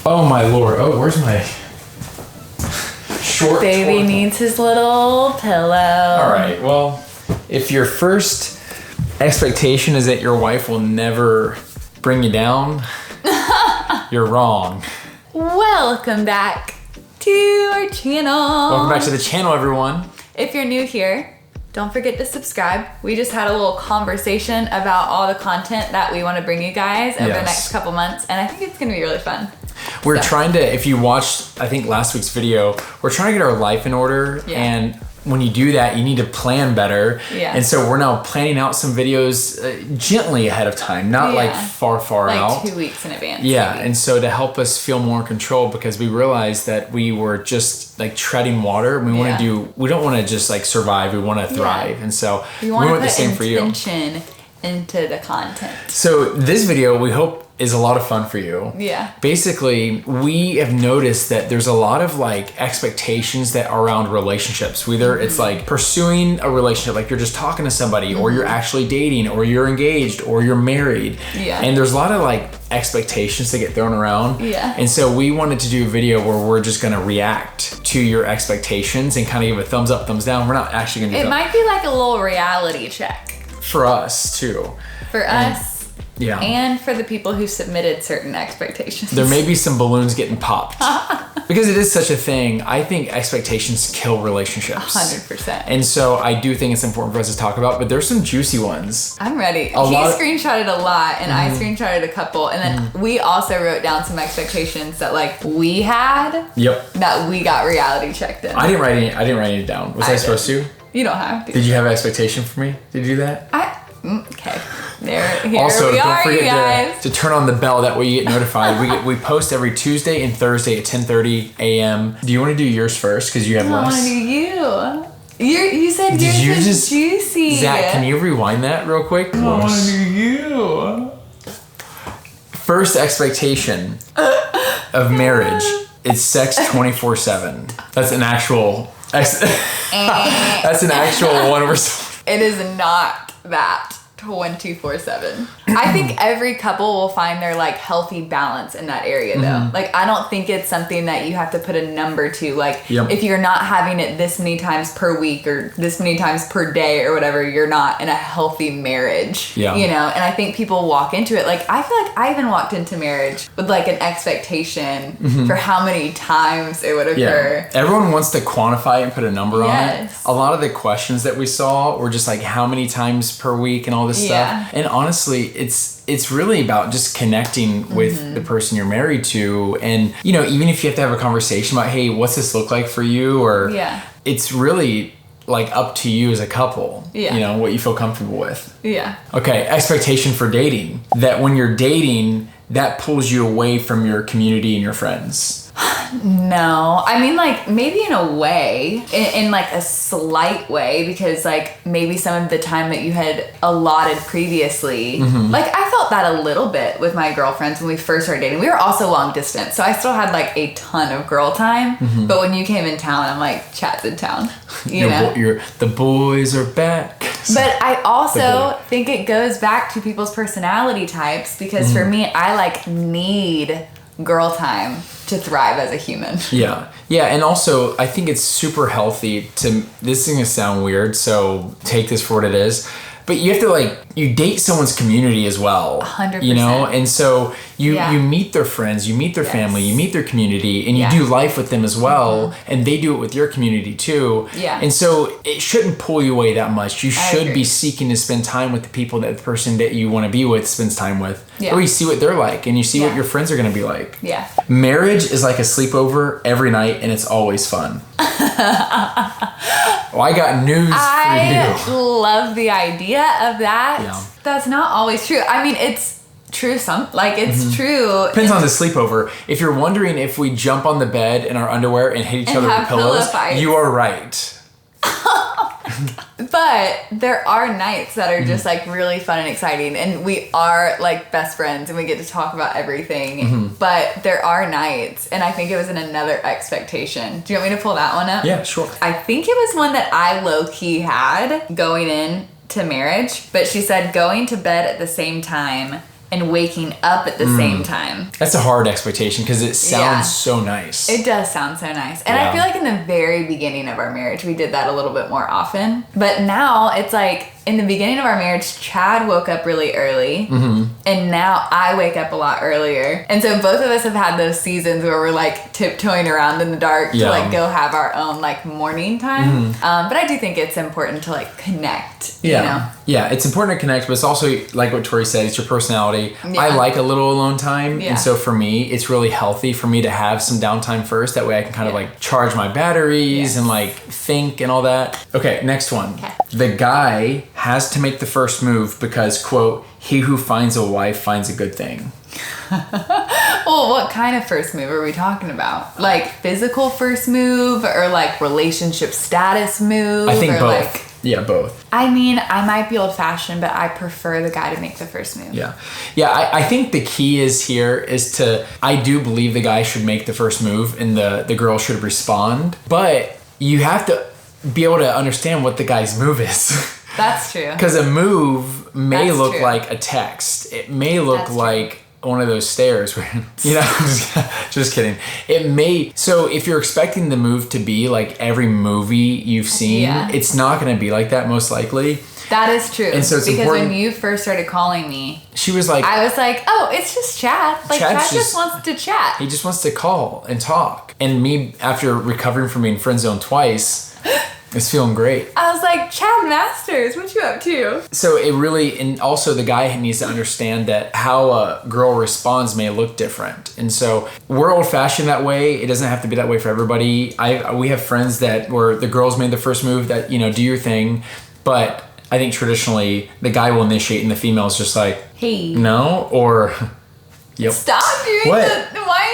Oh my lord. Oh, where's my short Baby needs his little pillow. All right. Well, if your first expectation is that your wife will never bring you down, you're wrong. Welcome back to our channel. Welcome back to the channel, everyone. If you're new here, don't forget to subscribe. We just had a little conversation about all the content that we want to bring you guys over the next couple months, and I think it's going to be really fun. We're trying to, if you watched, I think last week's video, we're trying to get our life in order, and when you do that, you need to plan better. And so we're now planning out some videos gently ahead of time, not like far out. Like 2 weeks in advance. Maybe. And so to help us feel more in control, because we realized that we were just like treading water. We want to we don't want to just like survive, we want to thrive. And so we want the same for you. Intention into the content. So this video, we hope, is a lot of fun for you. Basically, we have noticed that there's a lot of like expectations that are around relationships. Whether it's like pursuing a relationship, like you're just talking to somebody, or you're actually dating, or you're engaged, or you're married. And there's a lot of like expectations that get thrown around. And so we wanted to do a video where we're just gonna react to your expectations and kind of give a thumbs up, thumbs down. We're not actually gonna do it might be like a little reality check. For us too. For us. Yeah. And for the people who submitted certain expectations. There may be some balloons getting popped. Because it is such a thing. I think expectations kill relationships. 100%. And so I do think it's important for us to talk about, but there's some juicy ones. I'm ready. He screenshotted a lot, and I screenshotted a couple, and then we also wrote down some expectations that like we had. That we got reality checked in. I didn't write any down. Was I supposed to? You don't have to. Did you have an expectation for me? Did you do that? Okay. Here also, we don't are, you guys. forget to turn on the bell. That way you get notified. We post every Tuesday and Thursday at 10:30 a.m. Do you want to do yours first? Because you have less. I want to do you said yours was juicy. Zach, can you rewind that real quick? I want to do you. First expectation of marriage is sex 24/7. That's an actual. That's an actual one. It is not that 24/7. I think every couple will find their like healthy balance in that area though. Like I don't think it's something that you have to put a number to. Like if you're not having it this many times per week or this many times per day or whatever, you're not in a healthy marriage. You know, and I think people walk into it like I feel like I even walked into marriage with like an expectation for how many times it would occur. Everyone wants to quantify and put a number on it. A lot of the questions that we saw were just like how many times per week and all this stuff. And honestly, it's really about just connecting with the person you're married to. And, you know, even if you have to have a conversation about, hey, what's this look like for you? Or it's really like up to you as a couple, you know, what you feel comfortable with. Okay, expectation for dating. That when you're dating, that pulls you away from your community and your friends. No, I mean like maybe in a way, in like a slight way, because like maybe some of the time that you had allotted previously, like I felt that a little bit with my girlfriends when we first started dating. We were also long distance, so I still had like a ton of girl time. But when you came in town, I'm like, chat's in town, you know? The boys are back. But I also think it goes back to people's personality types, because for me, I like need girl time to thrive as a human. And also I think it's super healthy to, this is gonna sound weird, so take this for what it is, but you have to like, you date someone's community as well. 100%. You know, and so you meet their friends, you meet their family, you meet their community, and you do life with them as well, and they do it with your community too. And so it shouldn't pull you away that much. You should be seeking to spend time with the people that the person that you want to be with spends time with. Or you see what they're like, and you see what your friends are going to be like. Marriage is like a sleepover every night, and it's always fun. Well, I got news for you. I love the idea of that. That's not always true. I mean, it's true. It's true. Depends on the sleepover. If you're wondering if we jump on the bed in our underwear and hit each other with pillows, you are right. But there are nights that are just like really fun and exciting, and we are like best friends and we get to talk about everything. But there are nights, and I think it was in another expectation. Do you want me to pull that one up? Yeah, sure. I think it was one that I low-key had going in to marriage, but she said going to bed at the same time and waking up at the same time. That's a hard expectation because it sounds so nice. It does sound so nice. And I feel like in the very beginning of our marriage, we did that a little bit more often. But now it's like in the beginning of our marriage, Chad woke up really early. And now I wake up a lot earlier. And so both of us have had those seasons where we're like tiptoeing around in the dark to like go have our own like morning time. But I do think it's important to like connect, you know? Yeah, it's important to connect, but it's also like what Tori said, it's your personality. I like a little alone time. And so for me, it's really healthy for me to have some downtime first. That way I can kind of like charge my batteries and like think and all that. Okay, next one. Okay. The guy has to make the first move because, quote, he who finds a wife finds a good thing. Well, what kind of first move are we talking about? Like physical first move or like relationship status move? I think or both. Like, yeah, both. I mean, I might be old-fashioned, but I prefer the guy to make the first move. Yeah. I think the key is I do believe the guy should make the first move and the girl should respond. But you have to be able to understand what the guy's move is. That's true. Because a move may look like a text. It may look like one of those stairs where, you know, just kidding. It may, so if you're expecting the move to be like every movie you've seen, it's not going to be like that most likely. That is true. And so it's because important. When you first started calling me, she was like, I was like, oh, it's just Chad. Like Chad just wants to chat. He just wants to call and talk. And me, after recovering from being friend zoned twice, is feeling great. I was like, Chad Masters, what you up to? So it really, and also the guy needs to understand that how a girl responds may look different. And so we're old fashioned that way. It doesn't have to be that way for everybody. We have friends that where the girls made the first move that, you know, do your thing. But I think traditionally the guy will initiate and the female is just like, hey, no, or yep. Stop doing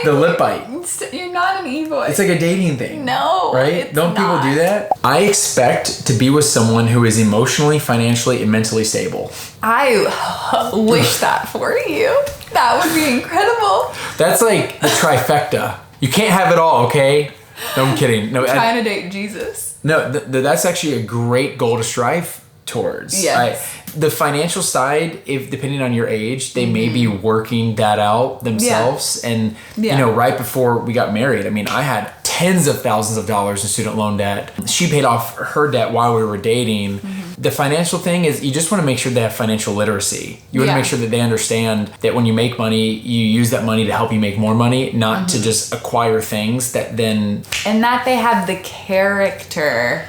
the lip bite. You're not an e-boy. It's like a dating thing. No, right? Don't people do that? I expect to be with someone who is emotionally, financially, and mentally stable. I wish that for you. That would be incredible. That's like the trifecta. You can't have it all, okay? No, I'm kidding. No, trying to date Jesus. No, that's actually a great goal to strive towards. Yes. The financial side, if depending on your age, they may be working that out themselves. And you know, right before we got married, I mean, I had tens of thousands of dollars in student loan debt. She paid off her debt while we were dating. The financial thing is you just want to make sure they have financial literacy. You want to make sure that they understand that when you make money, you use that money to help you make more money, not to just acquire things that then... And that they have the character...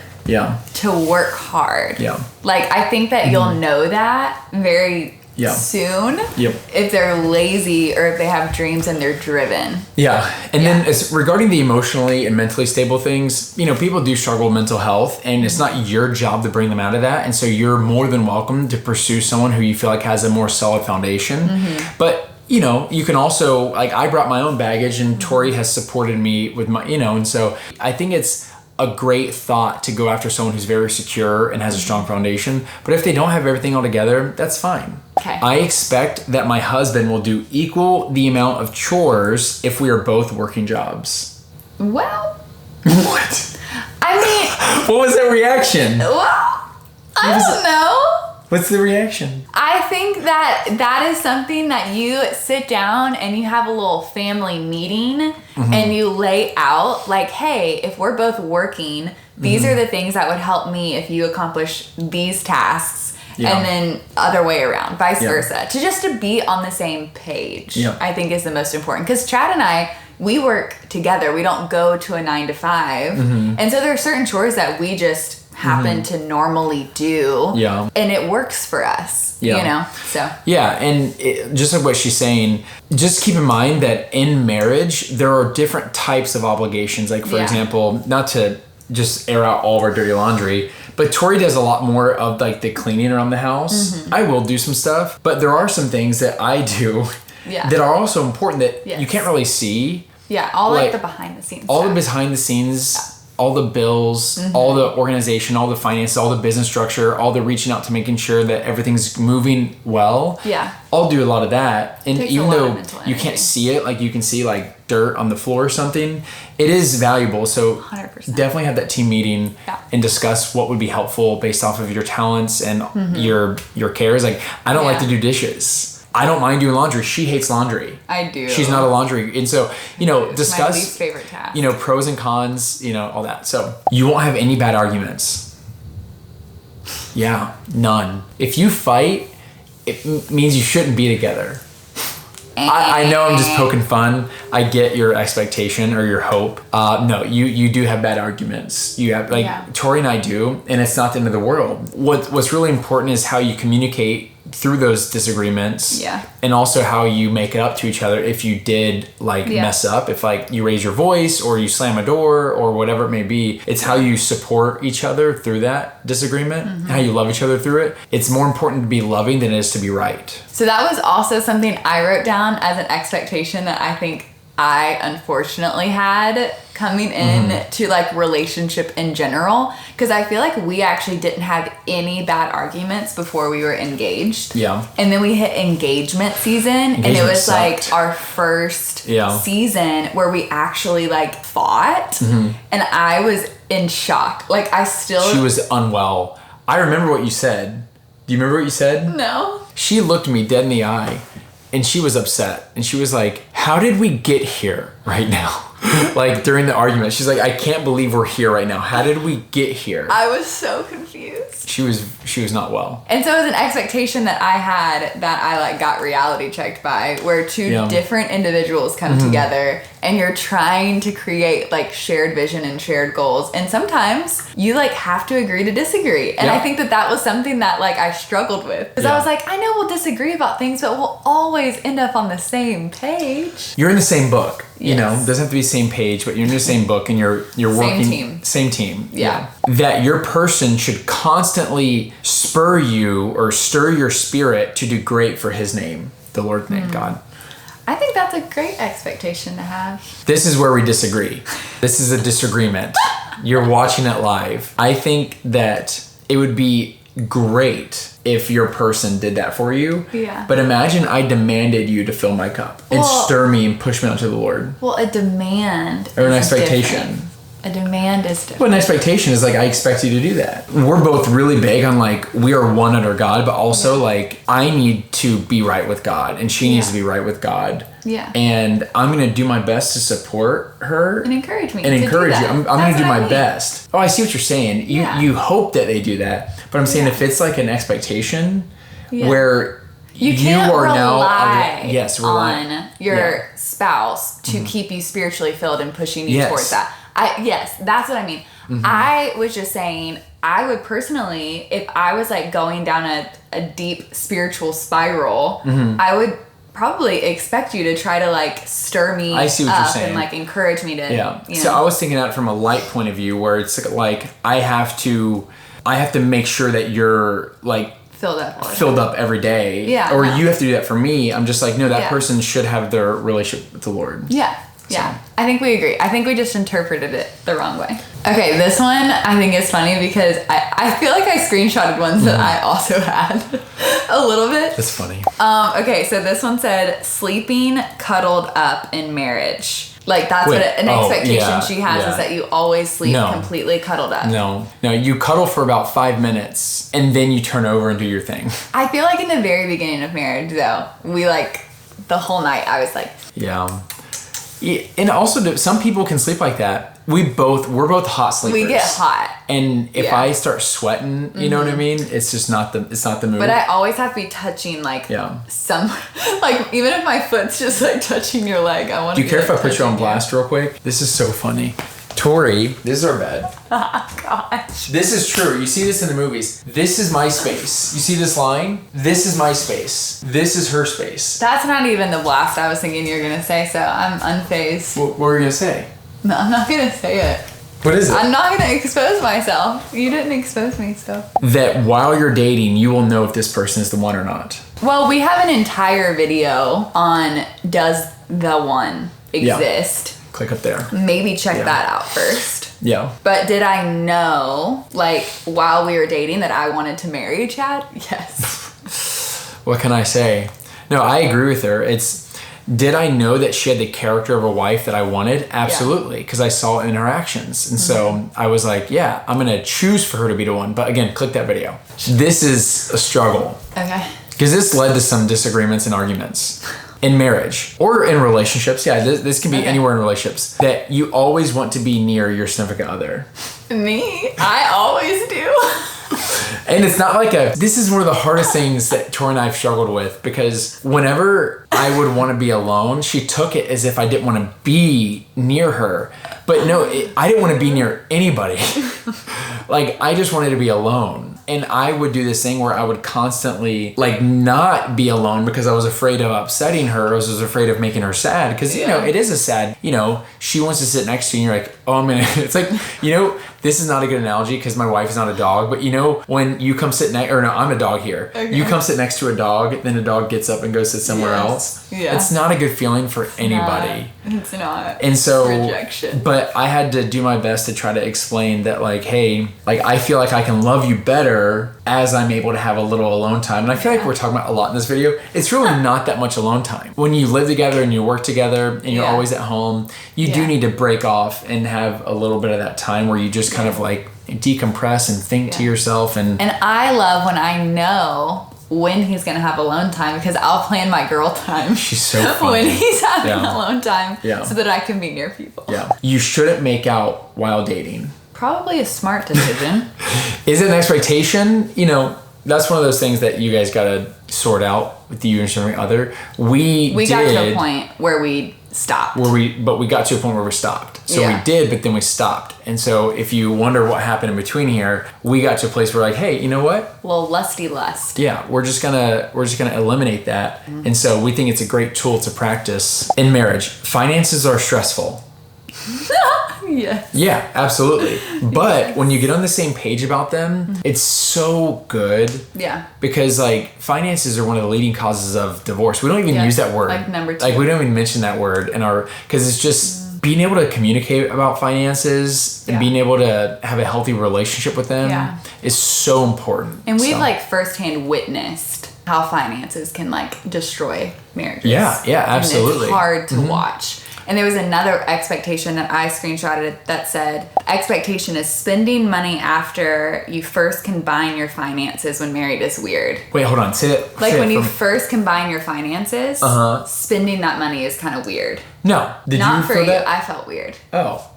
to work hard. Like, I think that you'll know that very soon if they're lazy or if they have dreams and they're driven. And then as regarding the emotionally and mentally stable things, you know, people do struggle with mental health and it's not your job to bring them out of that. And so you're more than welcome to pursue someone who you feel like has a more solid foundation. But you know, you can also, like, I brought my own baggage and Tori has supported me with my, you know, and so I think it's a great thought to go after someone who's very secure and has a strong foundation. But if they don't have everything all together, that's fine. Okay. I expect that my husband will do equal the amount of chores if we are both working jobs. Well. What? I mean. What was that reaction? Well, I don't know. What's the reaction? I think that is something that you sit down and you have a little family meeting and you lay out like, hey, if we're both working, these are the things that would help me if you accomplish these tasks. And then other way around, vice versa. To be on the same page, I think is the most important. Because Chad and I, we work together. We don't go to a 9 to 5. And so there are certain chores that we just happen to normally do. And it works for us, you know? So. And just like what she's saying, just keep in mind that in marriage, there are different types of obligations. Like, for example, not to just air out all of our dirty laundry, but Tori does a lot more of like the cleaning around the house. I will do some stuff, but there are some things that I do that are also important that you can't really see. All like the behind the scenes. All the behind the scenes, all the bills, all the organization, all the finances, all the business structure, all the reaching out to making sure that everything's moving well. I'll do a lot of that. And even though you can't see it, like you can see like dirt on the floor or something, it is valuable. So 100%. Definitely have that team meeting and discuss what would be helpful based off of your talents and your cares. Like, I don't like to do dishes. I don't mind doing laundry. She hates laundry. I do. She's not a laundry. And so, It's discuss, my least favorite task. Pros and cons, all that. So you won't have any bad arguments. Yeah, none. If you fight, it means you shouldn't be together. I know I'm just poking fun. I get your expectation or your hope. No, you do have bad arguments. You have Tori and I do, and it's not the end of the world. What's really important is how you communicate through those disagreements. Yeah. And also how you make it up to each other if you did mess up, if you raise your voice or you slam a door or whatever it may be. It's how you support each other through that disagreement, and how you love each other through it. It's more important to be loving than it is to be right. So that was also something I wrote down as an expectation that I think I unfortunately had coming in to relationship in general, because I feel like we actually didn't have any bad arguments before we were engaged. Yeah. And then we hit engagement season, and it was sucked. Our first season where we actually fought, and I was in shock. She was unwell. I remember what you said. Do you remember what you said? No. She looked me dead in the eye. And she was upset. And she was like, how did we get here right now? During the argument. She's like, I can't believe we're here right now. How did we get here? I was so confused. She was not well. And so it was an expectation that I had that I got reality checked by, where two different individuals come together and you're trying to create shared vision and shared goals. And sometimes you have to agree to disagree. And I think that was something that I struggled with. Because I was I know we'll disagree about things, but we'll always end up on the same page. You're in the same book. Doesn't have to be the same page, but you're in the same book and you're working. Same team. Yeah. That your person should constantly spur you or stir your spirit to do great for his name, the Lord's name, God. I think that's a great expectation to have. This is where we disagree. This is a disagreement. You're watching it live. I think that it would be great if your person did that for you. Yeah. But imagine I demanded you to fill my cup and stir me and push me onto the Lord. Well, a demand or an expectation. Different. A demand is different. Well, an expectation is I expect you to do that. We're both really big on we are one under God, but also I need to be right with God and she needs to be right with God. Yeah. And I'm going to do my best to support her. And encourage me. And encourage you. I'm going to do my best. Oh, I see what you're saying. You hope that they do that. But I'm saying if it's an expectation where you can't are rely now on your spouse to keep you spiritually filled and pushing you towards that. Yes, that's what I mean. I was just saying, I would personally, if I was going down a deep spiritual spiral, I would probably expect you to try to stir me I see what up you're saying. And encourage me to So I was thinking that from a light point of view, where it's I have to make sure that you're filled up every day. Yeah. Or you have to do that for me. I'm just no, that person should have their relationship with the Lord. Yeah. Yeah, I think we agree. I think we just interpreted it the wrong way. Okay, this one I think is funny because I feel like I screenshotted ones that I also had a little bit. That's funny. Okay, so this one said, sleeping cuddled up in marriage. That's what an expectation she has is that you always sleep completely cuddled up. No, you cuddle for about 5 minutes and then you turn over and do your thing. I feel in the very beginning of marriage though, we the whole night I was Yeah. And also, some people can sleep like that. We're both hot sleepers. We get hot. And if I start sweating, you know what I mean? It's just not the move. But I always have to be touching some even if my foot's just touching your leg, I want to. Do you care if I put you on blast real quick? This is so funny. Tori, this is our bed. Oh, gosh. This is true. You see this in the movies. This is my space. You see this line? This is my space. This is her space. That's not even the blast I was thinking you were going to say, so I'm unfazed. What were you going to say? No, I'm not going to say it. What is it? I'm not going to expose myself. You didn't expose me, so. That while you're dating, you will know if this person is the one or not. Well, we have an entire video on does the one exist. Yeah. Click up there. Maybe check that out first. Yeah. But did I know, while we were dating, that I wanted to marry Chad? Yes. What can I say? No, I agree with her. Did I know that she had the character of a wife that I wanted? Absolutely, because I saw it in her actions. And so I was I'm going to choose for her to be the one. But again, click that video. This is a struggle. Okay. because this led to some disagreements and arguments in marriage or in relationships. Yeah, this can be anywhere in relationships, that you always want to be near your significant other. Me? I always do. And it's not like this is one of the hardest things that Tori and I have struggled with, because whenever I would want to be alone, she took it as if I didn't want to be near her. But no, I didn't want to be near anybody. Like, I just wanted to be alone. And I would do this thing where I would constantly like not be alone because I was afraid of upsetting her. I was afraid of making her sad, because you know, it is a sad, you know, she wants to sit next to you and you're like, oh, I'm gonna, it's like, you know, this is not a good analogy because my wife is not a dog, but you know, when you come sit next, or no, I'm a dog here. Okay. You come sit next to a dog, then a dog gets up and goes sit somewhere else. Yeah. It's not a good feeling for anybody. It's not. And so, rejection. But I had to do my best to try to explain that, like, hey, like, I feel like I can love you better as I'm able to have a little alone time. And I feel like we're talking about a lot in this video. It's really not that much alone time. When you live together and you work together and you're always at home, you do need to break off and have a little bit of that time where you just kind of like decompress and think to yourself. And I love when I know when he's gonna have alone time, because I'll plan my girl time. She's so funny. When he's having alone time, so that I can be near people. Yeah. You shouldn't make out while dating. Probably a smart decision. Is it an expectation? You know, that's one of those things that you guys gotta sort out with you and your significant other. We got to a point where we stopped. But we got to a point where we stopped. So we did, but then we stopped. And so if you wonder what happened in between here, we got to a place where like, hey, you know what? A little lusty lust. Yeah, we're just gonna eliminate that. Mm-hmm. And so we think it's a great tool to practice in marriage. Finances are stressful. Yes. Yeah, absolutely. But when you get on the same page about them, it's so good. Yeah. Because like finances are one of the leading causes of divorce. We don't even use that word. Like number 2. Like we don't even mention that word in our, because it's just being able to communicate about finances and being able to have a healthy relationship with them is so important. And we've like firsthand witnessed how finances can like destroy marriages. Yeah, absolutely. And it's hard to watch. And there was another expectation that I screenshotted that said, expectation is spending money after you first combine your finances when married is weird. Wait, hold on. Say that. Like when you first combine your finances, spending that money is kind of weird. No. Not for you. I felt weird. Oh.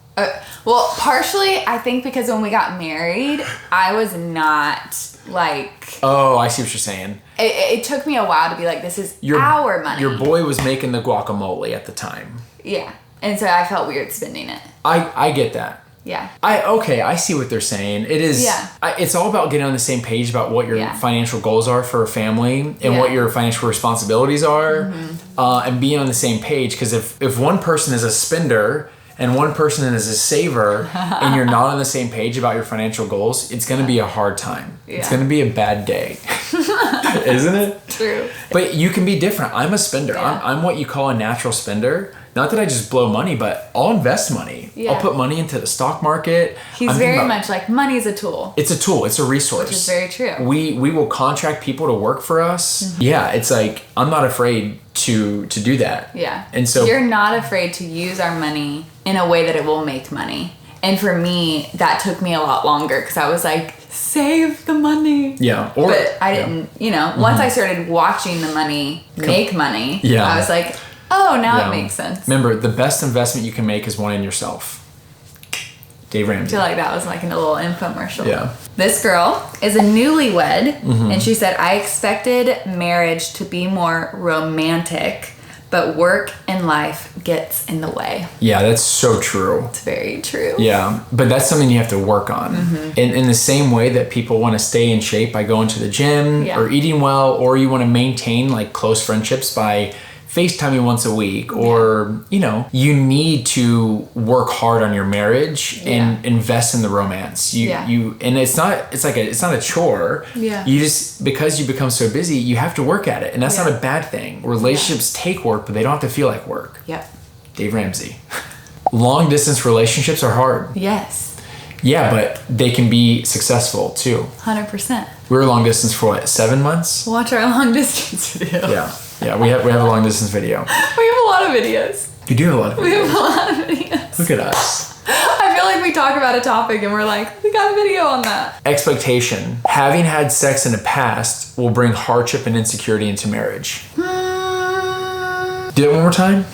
Well, partially, I think because when we got married, I was not like... Oh, I see what you're saying. It took me a while to be like, this is our money. Your boy was making the guacamole at the time. Yeah. And so I felt weird spending it. I get that. Yeah. I see what they're saying. It is, it's all about getting on the same page about what your financial goals are for a family and what your financial responsibilities are, and being on the same page. Because if one person is a spender and one person is a saver and you're not on the same page about your financial goals, it's going to be a hard time. Yeah. It's going to be a bad day. Isn't it? True. But you can be different. I'm a spender. Yeah. I'm what you call a natural spender. Not that I just blow money, but I'll invest money. Yeah. I'll put money into the stock market. He's very much like money's a tool. It's a tool. It's a resource. Which is very true. We will contract people to work for us. Mm-hmm. Yeah, it's like I'm not afraid to do that. Yeah. And so you're not afraid to use our money in a way that it will make money. And for me, that took me a lot longer because I was like, save the money. Yeah. But I didn't, once I started watching the money make money, I was like, oh, now it makes sense. Remember, the best investment you can make is one in yourself. Dave Ramsey. I feel like that was like a little infomercial. Yeah. This girl is a newlywed, and she said, I expected marriage to be more romantic, but work and life gets in the way. Yeah, that's so true. It's very true. Yeah, but that's something you have to work on. In the same way that people want to stay in shape by going to the gym or eating well, or you want to maintain like close friendships by FaceTiming once a week, or you need to work hard on your marriage and invest in the romance. And it's not a chore. Yeah. You just, because you become so busy, you have to work at it, and that's not a bad thing. Relationships take work, but they don't have to feel like work. Yep. Dave Ramsey. Long distance relationships are hard. Yes. Yeah, but they can be successful too. 100%. We were long distance for what, 7 months? Watch our long distance video. Yeah, we have a long distance video. We have a lot of videos. You do have a lot of videos. We have a lot of videos. Look at us. I feel like we talk talk about a topic and we're like, we got a video on that. Expectation. Having had sex in the past will bring hardship and insecurity into marriage. Do it one more time.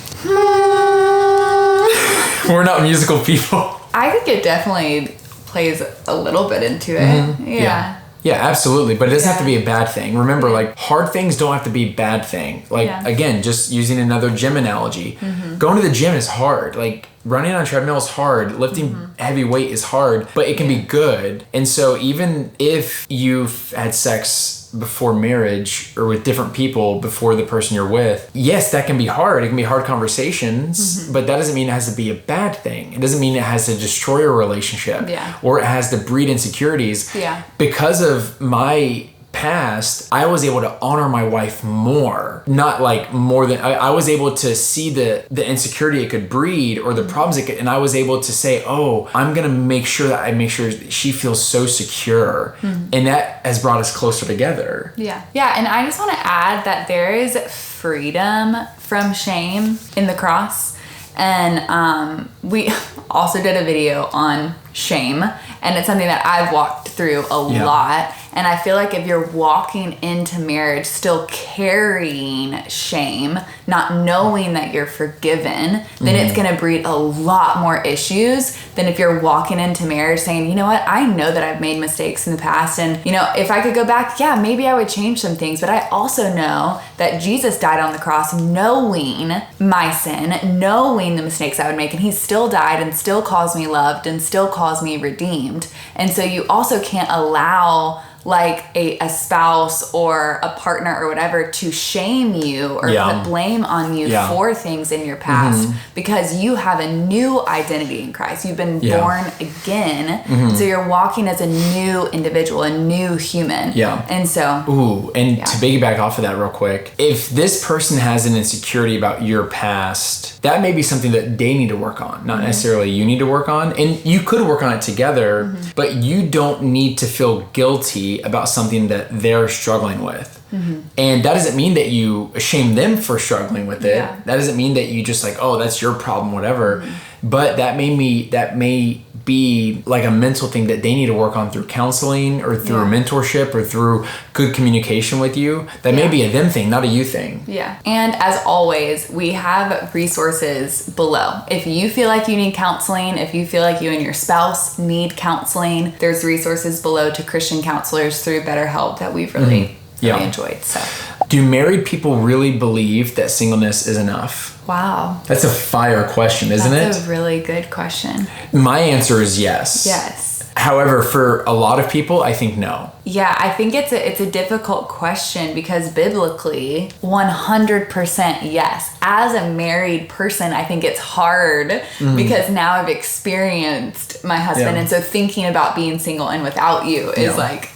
We're not musical people. I think it definitely plays a little bit into it. Mm-hmm. Yeah. Yeah, absolutely. But it doesn't have to be a bad thing. Remember, like, hard things don't have to be bad thing. Like, again, just using another gym analogy. Going to the gym is hard. Like, running on a treadmill is hard. Lifting heavy weight is hard. But it can be good. And so even if you've had sex before marriage or with different people before the person you're with, yes, that can be hard. It can be hard conversations. But that doesn't mean it has to be a bad thing. It doesn't mean it has to destroy a relationship. Or it has to breed insecurities. Because of my past, I was able to honor my wife more. Not like more than I was able to see the insecurity it could breed or the problems it could, and I was able to say, oh, I'm gonna make sure that she feels so secure. And that has brought us closer together. Yeah, and I just want to add that there is freedom from shame in the cross. And we also did a video on shame, and it's something that I've walked through a lot. And I feel like if you're walking into marriage still carrying shame, not knowing that you're forgiven, then it's going to breed a lot more issues than if you're walking into marriage saying, you know what, I know that I've made mistakes in the past, and you know, if I could go back, maybe I would change some things, but I also know that Jesus died on the cross knowing my sin, knowing the mistakes I would make, and he still died and still calls me loved and still calls me redeemed. And so you also can't allow like a spouse or a partner or whatever to shame you or put blame on you for things in your past, because you have a new identity in Christ. You've been born again. So you're walking as a new individual, a new human. And so to piggyback off of that real quick, if this person has an insecurity about your past, that may be something that they need to work on, not necessarily you need to work on. And you could work on it together, but you don't need to feel guilty about something that they're struggling with. And that doesn't mean that you shame them for struggling with it. That doesn't mean that you just like, oh, that's your problem, whatever. But that may be like a mental thing that they need to work on through counseling or through mentorship or through good communication with you. That may be a them thing, not a you thing. And as always, we have resources below. If you feel like you need counseling, if you feel like you and your spouse need counseling, there's resources below to Christian counselors through BetterHelp that we've really enjoyed. So, do married people really believe that singleness is enough? Wow. That's a fire question, isn't it? That's a really good question. My answer is yes. Yes. However, for a lot of people, I think no. Yeah, I think it's a difficult question because biblically, 100% yes. As a married person, I think it's hard because now I've experienced my husband, and so thinking about being single and without you is like,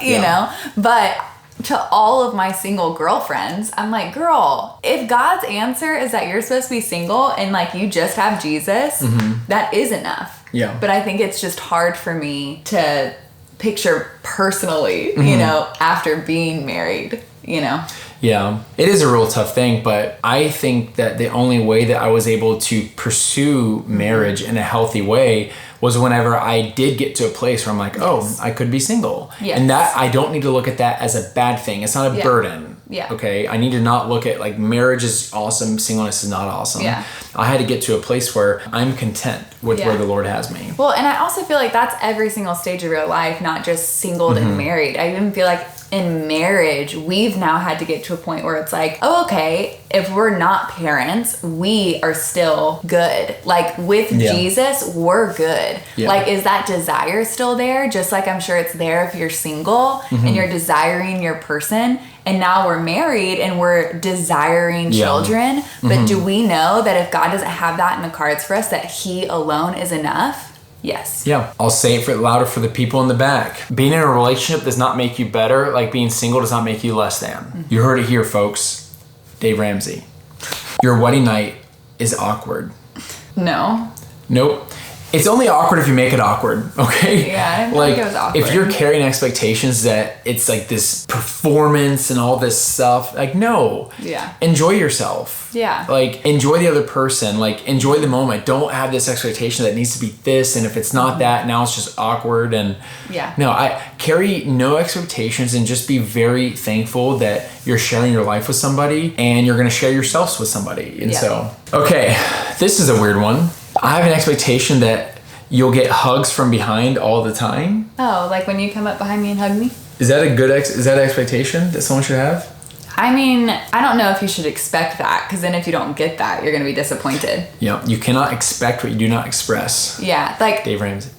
you know, but to all of my single girlfriends, I'm like, girl, if God's answer is that you're supposed to be single and like you just have Jesus, that is enough. But I think it's just hard for me to picture personally, you know, after being married, you know. Yeah, it is a real tough thing, but I think that the only way that I was able to pursue marriage in a healthy way was whenever I did get to a place where I'm like, oh, I could be single. And that I don't need to look at that as a bad thing. It's not a burden. Okay, I need to not look at like marriage is awesome, singleness is not awesome. I had to get to a place where I'm content with where the Lord has me. Well, and I also feel like that's every single stage of your life, not just singled and married. I even feel like in marriage, we've now had to get to a point where it's like, oh, okay, if we're not parents, we are still good. Like with Jesus, we're good. Like, is that desire still there? Just like I'm sure it's there if you're single and you're desiring your person. And now we're married and we're desiring children. But do we know that if God doesn't have that in the cards for us, that he alone is enough? Yes. Yeah. I'll say it louder for the people in the back. Being in a relationship does not make you better. Like being single does not make you less than. You heard it here, folks. Dave Ramsey. Your wedding night is awkward. No. Nope. It's only awkward if you make it awkward, okay? Yeah, I didn't think it was awkward. If you're carrying expectations that it's like this performance and all this stuff, like, no. Yeah. Enjoy yourself. Yeah. Like, enjoy the other person. Like, enjoy the moment. Don't have this expectation that it needs to be this, and if it's not that, now it's just awkward. And no, I carry no expectations and just be very thankful that you're sharing your life with somebody and you're going to share yourselves with somebody. And so, okay, this is a weird one. I have an expectation that you'll get hugs from behind all the time. Oh, like when you come up behind me and hug me? Is that a good is that an expectation that someone should have? I mean, I don't know if you should expect that, because then if you don't get that, you're going to be disappointed. Yeah, you cannot expect what you do not express. Yeah, like Dave Ramsey.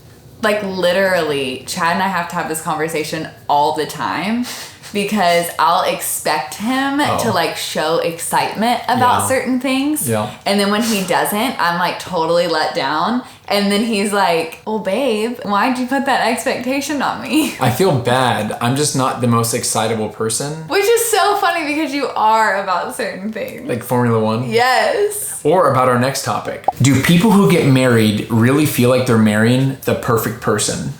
Like literally, Chad and I have to have this conversation all the time, because I'll expect him to like show excitement about certain things. Yeah. And then when he doesn't, I'm like totally let down. And then he's like, well, babe, why'd you put that expectation on me? I feel bad. I'm just not the most excitable person. Which is so funny because you are about certain things. Like Formula One? Yes. Or about our next topic. Do people who get married really feel like they're marrying the perfect person?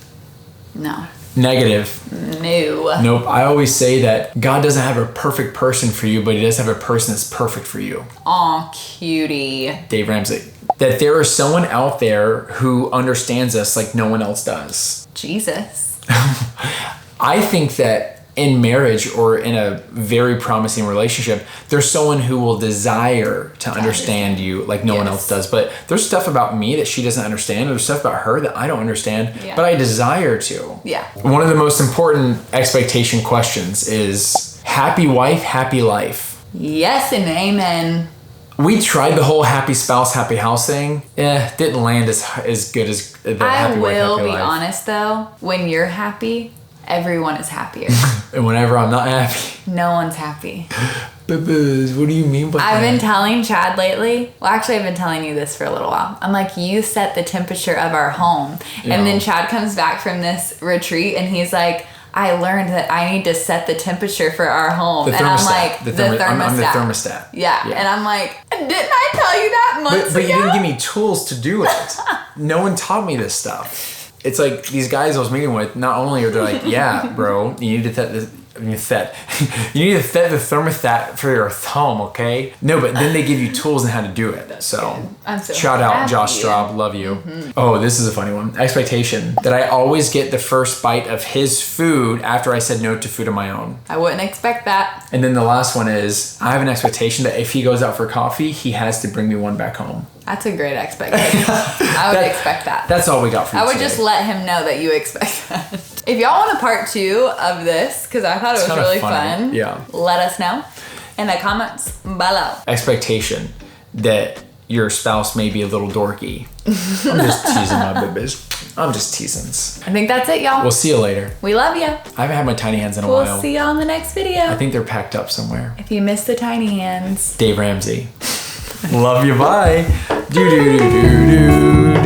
No. Negative. No. Nope. I always say that God doesn't have a perfect person for you, but he does have a person that's perfect for you. Aw, cutie. Dave Ramsey. That there is someone out there who understands us like no one else does. Jesus. I think that in marriage or in a very promising relationship, there's someone who will desire to understand you like no one else does. But there's stuff about me that she doesn't understand. There's stuff about her that I don't understand, but I desire to. Yeah. One of the most important expectation questions is happy wife, happy life. Yes and amen. We tried the whole happy spouse, happy house thing. Didn't land as good as the happy wife, happy life. I will be honest though, when you're happy, everyone is happier. And whenever I'm not happy, no one's happy. Boo-boos, what do you mean by that? I've been telling Chad lately, well actually I've been telling you this for a little while. I'm like, you set the temperature of our home. Yeah. And then Chad comes back from this retreat and he's like, I learned that I need to set the temperature for our home. And I'm like, the thermostat. I'm the thermostat. Yeah. And I'm like, didn't I tell you that months ago? But you didn't give me tools to do it. No one taught me this stuff. It's like these guys I was meeting with, not only are they like, yeah, bro, you need to set this. You need to set the thermostat for your home, okay? No, but then they give you tools on how to do it. So shout out Josh Straub, love you. Mm-hmm. Oh, this is a funny one. Expectation that I always get the first bite of his food after I said no to food of my own. I wouldn't expect that. And then the last one is I have an expectation that if he goes out for coffee, he has to bring me one back home. That's a great expectation. I would expect that. That's all we got for you I would today. Just let him know that you expect that. If y'all want a part 2 of this, because I thought it was really fun, let us know in the comments below. Expectation that your spouse may be a little dorky. I'm just teasing my babies. I'm just teasing. I think that's it, y'all. We'll see you later. We love you. I haven't had my tiny hands in a while. We'll see y'all in the next video. I think they're packed up somewhere. If you missed the tiny hands. Dave Ramsey. Love you, bye. Do do do do do.